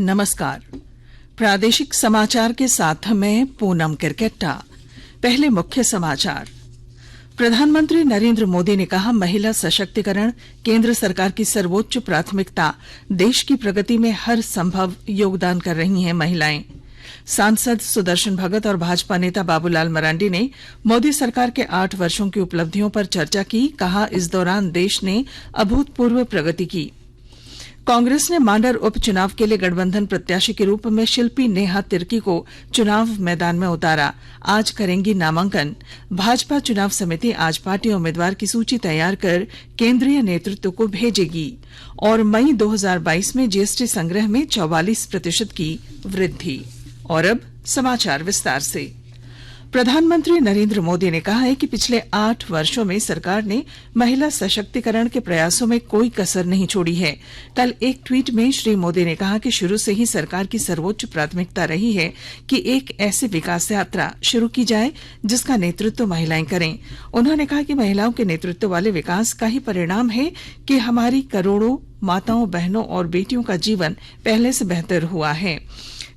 नमस्कार। प्रादेशिक समाचार के साथ मैं पूनम किरकेट्टा। पहले मुख्य समाचार। प्रधानमंत्री नरेंद्र मोदी ने कहा, महिला सशक्तिकरण केंद्र सरकार की सर्वोच्च प्राथमिकता। देश की प्रगति में हर संभव योगदान कर रही हैं महिलाएं। सांसद सुदर्शन भगत और भाजपा नेता बाबूलाल मरांडी ने मोदी सरकार के 8 वर्षों की उपलब्धियों पर चर्चा की। कहा, इस दौरान देश ने अभूतपूर्व प्रगति की। कांग्रेस ने मांडर उपचुनाव के लिए गठबंधन प्रत्याशी के रूप में शिल्पी नेहा तिर्की को चुनाव मैदान में उतारा। आज करेंगी नामांकन। भाजपा चुनाव समिति आज पार्टी उम्मीदवार की सूची तैयार कर केंद्रीय नेतृत्व को भेजेगी। और मई 2022 में जीएसटी संग्रह में 44% की वृद्धि। और अब समाचार विस्तार से। प्रधानमंत्री नरेंद्र मोदी ने कहा है कि पिछले 8 वर्षों में सरकार ने महिला सशक्तिकरण के प्रयासों में कोई कसर नहीं छोड़ी है। कल एक ट्वीट में श्री मोदी ने कहा कि शुरू से ही सरकार की सर्वोच्च प्राथमिकता रही है कि एक ऐसी विकास यात्रा शुरू की जाए जिसका नेतृत्व महिलाएं करें। उन्होंने कहा कि महिलाओं के नेतृत्व वाले विकास का ही परिणाम है कि हमारी करोड़ों माताओं, बहनों और बेटियों का जीवन पहले से बेहतर हुआ है।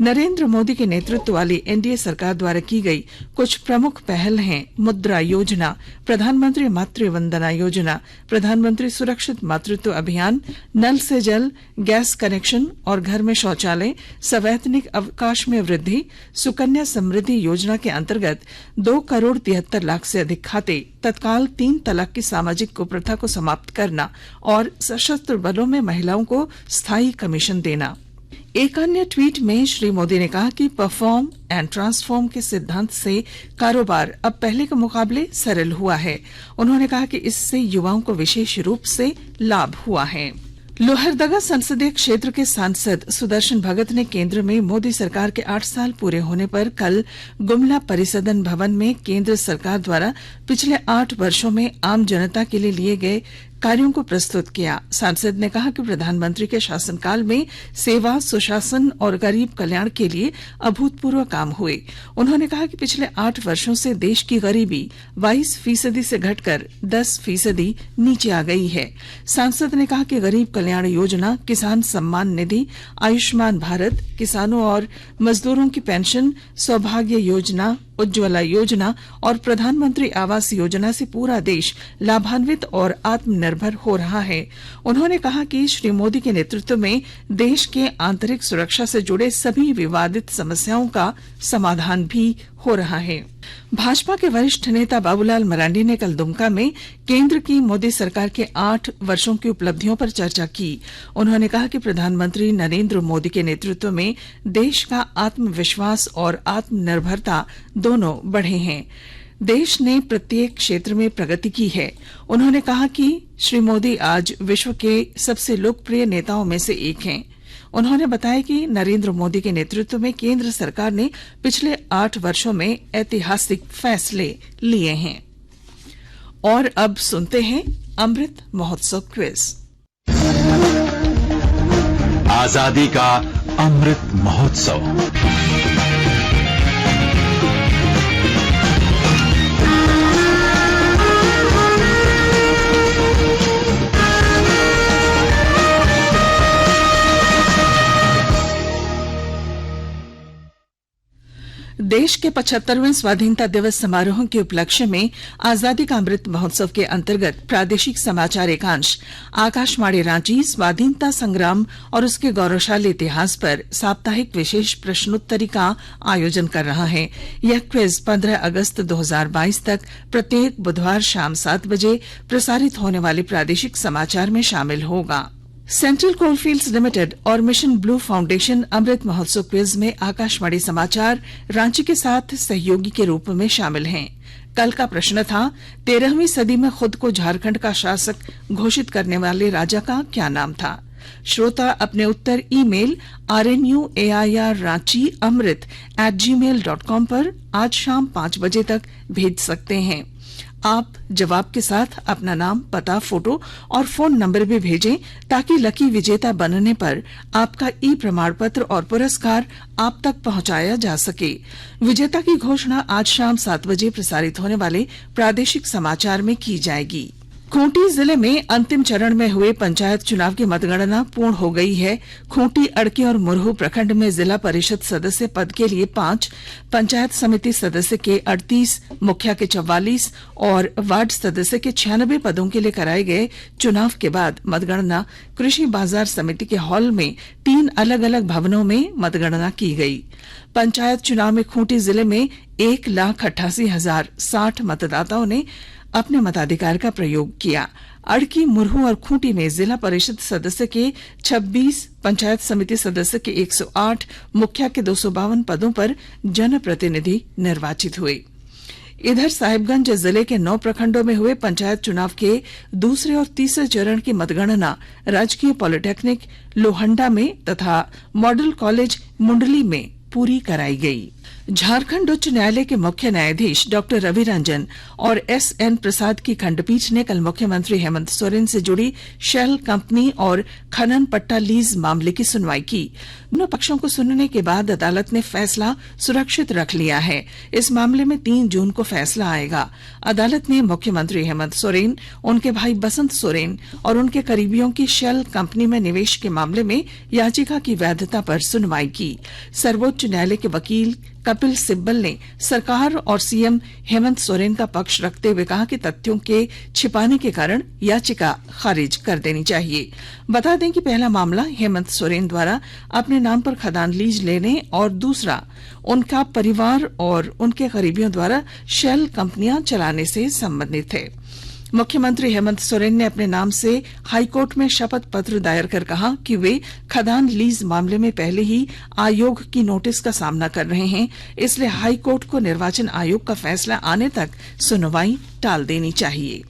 नरेंद्र मोदी के नेतृत्व वाली एनडीए सरकार द्वारा की गई कुछ प्रमुख पहल हैं: मुद्रा योजना, प्रधानमंत्री मातृ वंदना योजना, प्रधानमंत्री सुरक्षित मातृत्व अभियान, नल से जल, गैस कनेक्शन और घर में शौचालय, सवैतनिक अवकाश में वृद्धि, सुकन्या समृद्धि योजना के अंतर्गत 2 करोड़ 73 लाख से अधिक खाते, तत्काल 3 तलाक की सामाजिक कुप्रथा को समाप्त करना और सशस्त्र बलों में महिलाओं को स्थायी कमीशन देना। एक अन्य ट्वीट में श्री मोदी ने कहा कि परफॉर्म एंड ट्रांसफॉर्म के सिद्धांत से कारोबार अब पहले के मुकाबले सरल हुआ है। उन्होंने कहा कि इससे युवाओं को विशेष रूप से लाभ हुआ है। लोहरदगा संसदीय क्षेत्र के सांसद सुदर्शन भगत ने केंद्र में मोदी सरकार के 8 साल पूरे होने पर कल गुमला परिसदन भवन में केंद्र सरकार द्वारा पिछले 8 वर्षों में आम जनता के लिए गए कार्यों को प्रस्तुत किया। सांसद ने कहा कि प्रधानमंत्री के शासनकाल में सेवा, सुशासन और गरीब कल्याण के लिए अभूतपूर्व काम हुए। उन्होंने कहा कि पिछले 8 वर्षों से देश की गरीबी 22% से घटकर 10% नीचे आ गई है। सांसद ने कहा कि गरीब कल्याण योजना, किसान सम्मान निधि, आयुष्मान भारत, किसानों और मजदूरों की पेंशन, सौभाग्य योजना, उज्ज्वला योजना और प्रधानमंत्री आवास योजना से पूरा देश लाभान्वित और आत्मनिर्भर हो रहा है। उन्होंने कहा कि श्री मोदी के नेतृत्व में देश के आंतरिक सुरक्षा से जुड़े सभी विवादित समस्याओं का समाधान भी हो रहा है। भाजपा के वरिष्ठ नेता बाबूलाल मरांडी ने कल दुमका में केंद्र की मोदी सरकार के 8 वर्षों की उपलब्धियों पर चर्चा की। उन्होंने कहा कि प्रधानमंत्री नरेंद्र मोदी के नेतृत्व में देश का आत्मविश्वास और आत्मनिर्भरता दोनों बढ़े हैं। देश ने प्रत्येक क्षेत्र में प्रगति की है। उन्होंने कहा कि श्री मोदी आज विश्व के सबसे लोकप्रिय नेताओं में से एक हैं। उन्होंने बताया कि नरेंद्र मोदी के नेतृत्व में केंद्र सरकार ने पिछले 8 वर्षों में ऐतिहासिक फैसले लिए हैं। और अब सुनते हैं अमृत महोत्सव क्विज। आजादी का अमृत महोत्सव। देश के 75वें स्वाधीनता दिवस समारोह के उपलक्ष्य में आजादी का अमृत महोत्सव के अंतर्गत प्रादेशिक समाचार एकांश आकाशवाणी रांची स्वाधीनता संग्राम और उसके गौरवशाली इतिहास पर साप्ताहिक विशेष प्रश्नोत्तरी का आयोजन कर रहा है। यह क्विज 15 अगस्त 2022 तक प्रत्येक बुधवार शाम 7 बजे प्रसारित होने वाले प्रादेशिक समाचार में शामिल होगा। सेंट्रल कोलफील्ड्स लिमिटेड और mission blue foundation Amrit Mahotsav quiz में आकाशवाणी समाचार रांची के साथ सहयोगी के रूप में शामिल हैं। कल का प्रश्न था, 13वीं सदी में खुद को झारखंड का शासक घोषित करने वाले राजा का क्या नाम था? श्रोता अपने उत्तर ईमेल rnuairranchi.amrit@gmail.com पर आज शाम 5 बजे तक भेज सकते हैं। आप जवाब के साथ अपना नाम, पता, फोटो और फोन नंबर भी भेजें ताकि लकी विजेता बनने पर आपका ई प्रमाण पत्र और पुरस्कार आप तक पहुंचाया जा सके। विजेता की घोषणा आज शाम 7 बजे प्रसारित होने वाले प्रादेशिक समाचार में की जाएगी। खूंटी जिले में अंतिम चरण में हुए पंचायत चुनाव की मतगणना पूर्ण हो गई है। खूंटी, अड़के और मुरहू प्रखंड में जिला परिषद सदस्य पद के लिए 5, पंचायत समिति सदस्य के 38, मुखिया के 44 और वार्ड सदस्य के 96 पदों के लिए कराए गए चुनाव के बाद मतगणना कृषि बाजार समिति के हॉल में 3 अलग अलग भवनों में मतगणना की गई। पंचायत चुनाव में खूंटी जिले में 1,88,060 मतदाताओं ने अपने मताधिकार का प्रयोग किया। अड़की, मुरहू और खूंटी में जिला परिषद सदस्य के 26, पंचायत समिति सदस्य के 108, मुखिया के 252 पदों पर जनप्रतिनिधि निर्वाचित हुए। इधर साहिबगंज जिले के 9 प्रखंडों में हुए पंचायत चुनाव के दूसरे और तीसरे चरण की मतगणना राजकीय पॉलिटेक्निक लोहंडा में तथा मॉडल कॉलेज मुंडली में पूरी कराई गई। झारखंड उच्च न्यायालय के मुख्य न्यायाधीश डॉक्टर रवि रंजन और एसएन प्रसाद की खंडपीठ ने कल मुख्यमंत्री हेमंत सोरेन से जुड़ी शेल कंपनी और खनन पट्टा लीज मामले की सुनवाई की। दोनों पक्षों को सुनने के बाद अदालत ने फैसला सुरक्षित रख लिया है। इस मामले में 3 जून को फैसला आएगा। अदालत ने मुख्यमंत्री हेमंत सोरेन, उनके भाई बसंत सोरेन और उनके करीबियों की शेल कंपनी में निवेश के मामले में याचिका की वैधता पर सुनवाई की। सर्वोच्च न्यायालय के वकील कपिल सिब्बल ने सरकार और सीएम हेमंत सोरेन का पक्ष रखते हुए कहा कि तथ्यों के छिपाने के कारण याचिका खारिज कर देनी चाहिए। बता दें कि पहला मामला हेमंत सोरेन द्वारा अपने नाम पर खदान लीज लेने और दूसरा उनका परिवार और उनके करीबियों द्वारा शेल कंपनियां चलाने से संबंधित है। मुख्यमंत्री हेमंत सोरेन ने अपने नाम से हाईकोर्ट में शपथ पत्र दायर कर कहा कि वे खदान लीज मामले में पहले ही आयोग की नोटिस का सामना कर रहे हैं, इसलिए हाईकोर्ट को निर्वाचन आयोग का फैसला आने तक सुनवाई टाल देनी चाहिए।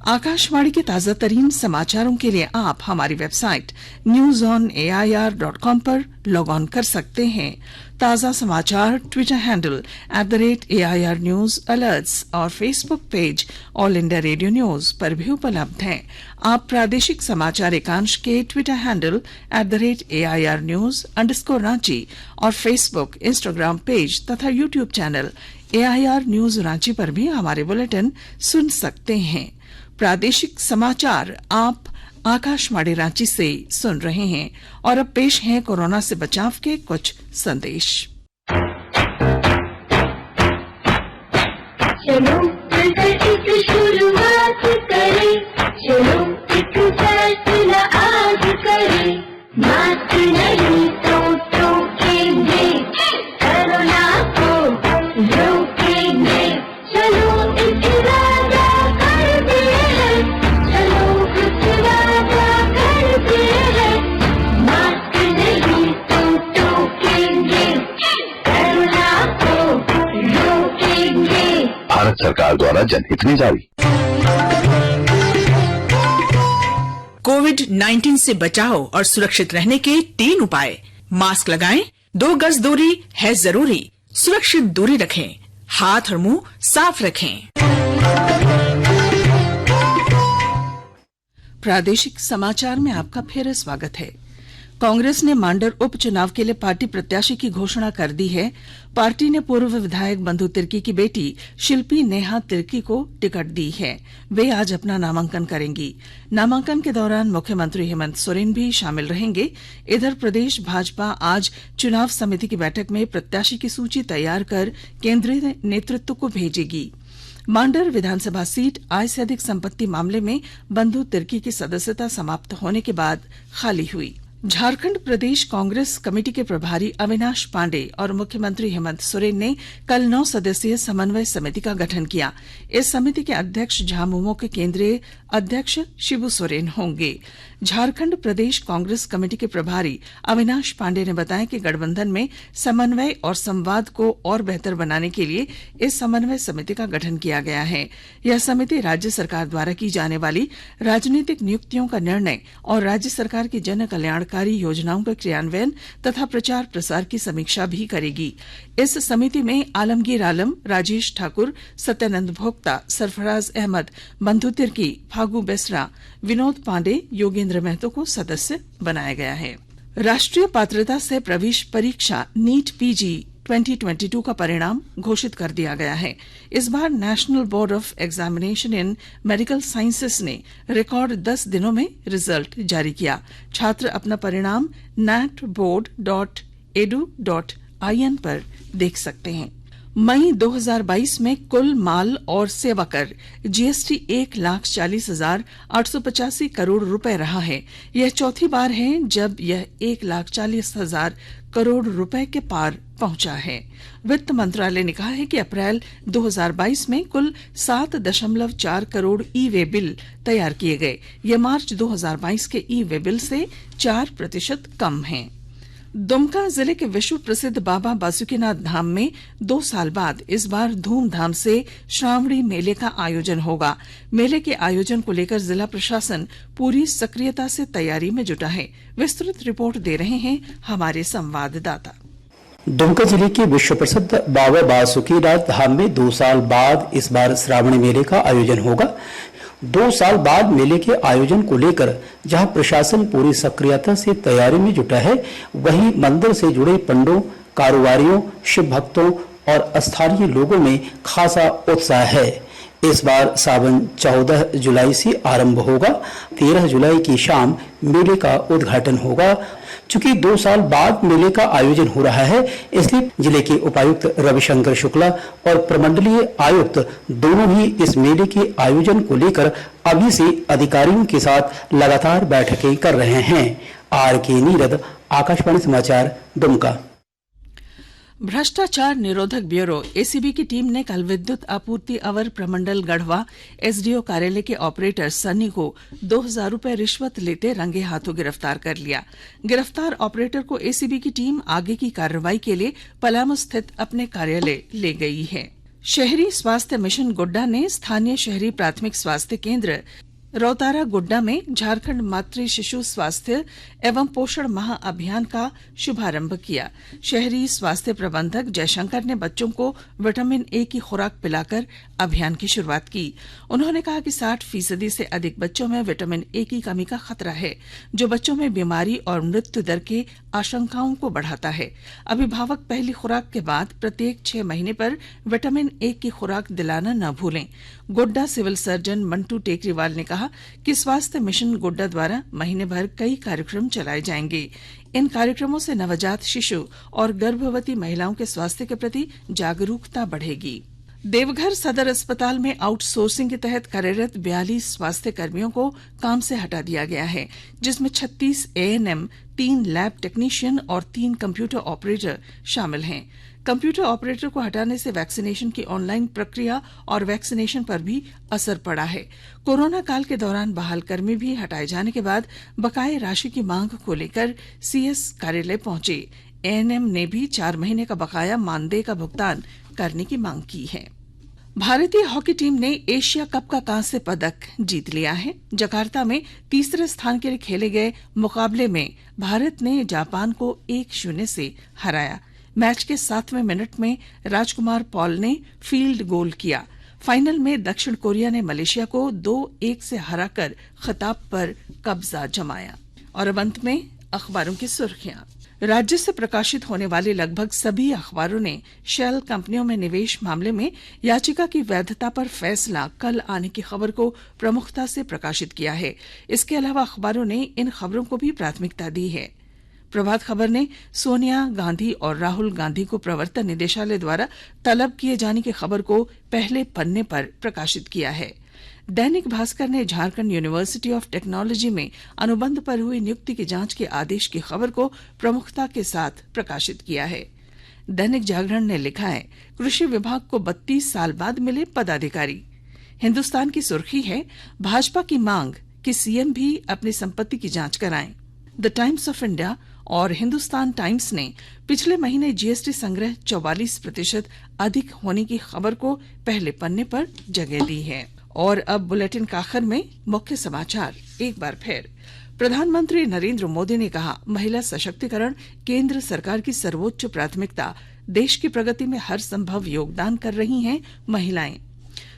आकाशवाणी के ताजा तरीन समाचारों के लिए आप हमारी वेबसाइट newsonair.com पर लॉग ऑन कर सकते हैं। ताजा समाचार Twitter handle @AIR News alerts और Facebook page all India radio news पर भी उपलब्ध हैं। आप प्रादेशिक समाचार एकांश के ट्विटर हैंडल @AIR News _ और फेसबुक, इंस्टाग्राम पेज तथा YouTube channel AIR News Ranchi पर भी हमारे बुलेटिन सुन सकते हैं। प्रादेशिक समाचार आप आकाशवाणी रांची से सुन रहे हैं और अब पेश हैं कोरोना से बचाव के कुछ संदेश। चलो मिलकर एक शुरुआत करें, चलो एक फैसला आज करें, मास्क नहीं तो टोकेंगे, कोरोना को रोकेंगे, चलो एक वादा करते हैं, चलो एक वादा करते हैं, मास्क नहीं तो टोकेंगे, कोरोना को रोकेंगे। भारत सरकार द्वारा जनहित में जारी। कोविड-19 से बचाव और सुरक्षित रहने के 3 उपाय। मास्क लगाएं, 2 गज दूरी है जरूरी, सुरक्षित दूरी रखें, हाथ और मुंह साफ रखें। प्रादेशिक समाचार में आपका फिर स्वागत है। कांग्रेस ने मांडर उपचुनाव के लिए पार्टी प्रत्याशी की घोषणा कर दी है। पार्टी ने पूर्व विधायक बंधु तिर्की की बेटी शिल्पी नेहा तिर्की को टिकट दी है। वे आज अपना नामांकन करेंगी। नामांकन के दौरान मुख्यमंत्री हेमंत सोरेन भी शामिल रहेंगे। इधर प्रदेश भाजपा आज चुनाव समिति की बैठक में प्रत्याशी की सूची तैयार कर केंद्रीय नेतृत्व को भेजेगी। मांडर विधानसभा सीट आय से अधिक संपत्ति मामले में बंधु तिर्की की सदस्यता समाप्त होने के बाद खाली हुई। झारखंड प्रदेश कांग्रेस कमेटी के प्रभारी अविनाश पांडे और मुख्यमंत्री हेमंत सोरेन ने कल 9 सदस्यीय समन्वय समिति का गठन किया। इस समिति के अध्यक्ष झामुमो के केंद्रीय अध्यक्ष शिबू सोरेन होंगे। झारखंड प्रदेश कांग्रेस कमेटी के प्रभारी अविनाश पांडे ने बताया कि गठबंधन में समन्वय और संवाद को और बेहतर बनाने के लिए इस समन्वय समिति का गठन किया गया है। यह समिति राज्य सरकार द्वारा की जाने वाली राजनीतिक नियुक्तियों का निर्णय और राज्य सरकार की जन कल्याणकारी योजनाओं का क्रियान्वयन तथा प्रचार प्रसार की समीक्षा भी करेगी। इस समिति में आलमगीर आलम, राजेश ठाकुर, सत्यानंद भोक्ता, सरफराज अहमद, बंधु तिर्की, फागू बेसरा, विनोद पांडे, योगेंद्र महतो को सदस्य बनाया गया है। राष्ट्रीय पात्रता सह प्रवेश परीक्षा नीट पीजी 2022 का परिणाम घोषित कर दिया गया है। इस बार national board of examination in medical sciences ने रिकॉर्ड 10 दिनों में रिजल्ट जारी किया। छात्र अपना परिणाम natboard.edu.in पर देख सकते हैं। मई 2022 में कुल माल और सेवा कर जीएसटी 1,40,885 करोड़ रुपए रहा है। यह चौथी बार है जब यह 1,40,000 करोड़ रुपए के पार पहुंचा है। वित्त मंत्रालय ने कहा है कि अप्रैल 2022 में कुल 7.4 करोड़ ई वे बिल तैयार किए गए। यह मार्च 2022 के ई वे बिल से 4% कम है। दुमका जिले के विश्व प्रसिद्ध बाबा बासुकीनाथ धाम में 2 साल बाद इस बार धूमधाम से श्रावणी मेले का आयोजन होगा। मेले के आयोजन को लेकर जिला प्रशासन पूरी सक्रियता से तैयारी में जुटा है। विस्तृत रिपोर्ट दे रहे हैं हमारे संवाददाता। दुमका जिले के विश्व प्रसिद्ध बाबा बासुकीनाथ धाम में 2 साल बाद इस बार श्रावणी मेले का आयोजन होगा। 2 साल बाद मेले के आयोजन को लेकर जहां प्रशासन पूरी सक्रियता से तैयारी में जुटा है, वहीं मंदिर से जुड़े पंडों, कारोबारियों, शिव भक्तों और स्थानीय लोगों में खासा उत्साह है। इस बार सावन 14 जुलाई से आरंभ होगा। 13 जुलाई की शाम मेले का उद्घाटन होगा। चूंकि 2 साल बाद मेले का आयोजन हो रहा है, इसलिए जिले के उपायुक्त रविशंकर शुक्ला और प्रमंडलीय आयुक्त दोनों ही इस मेले के आयोजन को लेकर अभी से अधिकारियों के साथ लगातार बैठकें कर रहे हैं। आर.के. नीरद, आकाशवाणी समाचार, दुमका। भ्रष्टाचार निरोधक ब्यूरो एसीबी की टीम ने कल विद्युत आपूर्ति अवर प्रमंडल गढ़वा एसडीओ कार्यालय के ऑपरेटर सन्नी को 2,000 रुपए रिश्वत लेते रंगे हाथों गिरफ्तार कर लिया। गिरफ्तार ऑपरेटर को एसीबी की टीम आगे की कार्रवाई के लिए पलामू स्थित अपने कार्यालय ले गई है। शहरी स्वास्थ्य मिशन गोड्डा ने स्थानीय शहरी प्राथमिक स्वास्थ्य केंद्र रौतारा गोड्डा में झारखंड मातृ शिशु स्वास्थ्य एवं पोषण माह अभियान का शुभारंभ किया। शहरी स्वास्थ्य प्रबंधक जयशंकर ने बच्चों को विटामिन ए की खुराक पिलाकर अभियान की शुरुआत की। उन्होंने कहा कि 60% से अधिक बच्चों में विटामिन ए की कमी का खतरा है, जो बच्चों में बीमारी और मृत्यु दर के आशंकाओं को बढ़ाता है। अभिभावक पहली खुराक के बाद प्रत्येक 6 महीने पर विटामिन ए की खुराक दिलाना न भूलें। गोड्डा सिविल सर्जन मंटू टेकरीवाल ने कहा कि स्वास्थ्य मिशन गोड्डा द्वारा महीने भर कई कार्यक्रम चलाए जाएंगे। इन कार्यक्रमों से नवजात शिशु और गर्भवती महिलाओं के स्वास्थ्य के प्रति जागरूकता बढ़ेगी। देवघर सदर अस्पताल में आउटसोर्सिंग के तहत कार्यरत 42 स्वास्थ्य कर्मियों को काम से हटा दिया गया है, जिसमें 36 एएनएम, 3 लैब टेक्नीशियन और 3 कंप्यूटर ऑपरेटर शामिल हैं। कंप्यूटर ऑपरेटर को हटाने से वैक्सीनेशन की ऑनलाइन प्रक्रिया और वैक्सीनेशन पर भी असर पड़ा है। कोरोना काल के दौरान बहाल कर्मी भी हटाए जाने के बाद बकाये राशि की मांग को लेकर सीएस कार्यालय पहुंचे। एएनएम ने भी 4 महीने का बकाया मानदेय का भुगतान करने की मांग की है। भारतीय हॉकी टीम ने एशिया कप का कांस्य पदक जीत लिया है। जकार्ता में तीसरे स्थान के लिए खेले गए मुकाबले में भारत ने जापान को 1-0 से हराया। मैच के 7वें मिनट में राजकुमार पॉल ने फील्ड गोल किया। फाइनल में दक्षिण कोरिया ने मलेशिया को 2-1 से हराकर खिताब पर कब्जा जमाया। और अब अंत में अखबारों की सुर्खियां। राज्य से प्रकाशित होने वाले लगभग सभी अखबारों ने शेल कंपनियों में निवेश मामले में याचिका की वैधता पर फैसला कल आने की खबर को प्रमुखता से प्रकाशित किया है। इसके अलावा अखबारों ने इन खबरों को भी प्राथमिकता दी है। प्रभात खबर ने सोनिया गांधी और राहुल गांधी को प्रवर्तन निदेशालय द्वारा तलब किए जाने की खबर को पहले पन्ने पर प्रकाशित किया है। दैनिक भास्कर ने झारखंड यूनिवर्सिटी ऑफ टेक्नोलॉजी में अनुबंध पर हुई नियुक्ति की जांच के आदेश की खबर को प्रमुखता के साथ प्रकाशित किया है। दैनिक जागरण ने लिखा है, कृषि विभाग को 32 साल बाद मिले पदाधिकारी। हिंदुस्तान की सुर्खी है, भाजपा की मांग कि सीएम भी अपनी संपत्ति की जांच कराएं। द टाइम्स ऑफ इंडिया और हिंदुस्तान टाइम्स ने पिछले महीने जीएसटी संग्रह 44% अधिक होने की खबर को पहले पन्ने पर जगह दी है। और अब बुलेटिन का आखिर में मुख्य समाचार एक बार फिर। प्रधानमंत्री नरेंद्र मोदी ने कहा, महिला सशक्तिकरण केंद्र सरकार की सर्वोच्च प्राथमिकता। देश की प्रगति में हर संभव योगदान कर रही हैं महिलाएं।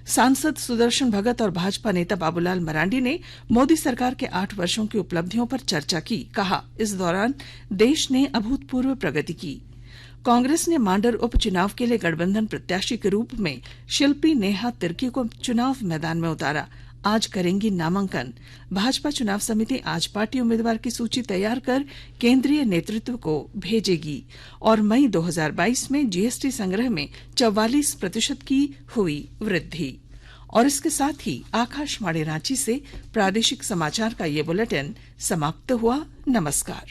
सांसद सुदर्शन भगत और भाजपा नेता बाबूलाल मरांडी ने मोदी सरकार के 8 वर्षों की उपलब्धियों पर चर्चा की। कहा, इस दौरान देश ने अभूतपूर्व प्रगति की। कांग्रेस ने मांडर उपचुनाव के लिए गठबंधन प्रत्याशी के रूप में शिल्पी नेहा तिर्की को चुनाव मैदान में उतारा। आज करेंगी नामांकन। भाजपा चुनाव समिति आज पार्टी उम्मीदवार की सूची तैयार कर केंद्रीय नेतृत्व को भेजेगी। और मई 2022 में जीएसटी संग्रह में 44% की हुई वृद्धि। और इसके साथ ही आकाशवाणी रांची से प्रादेशिक समाचार का ये बुलेटिन समाप्त हुआ। नमस्कार।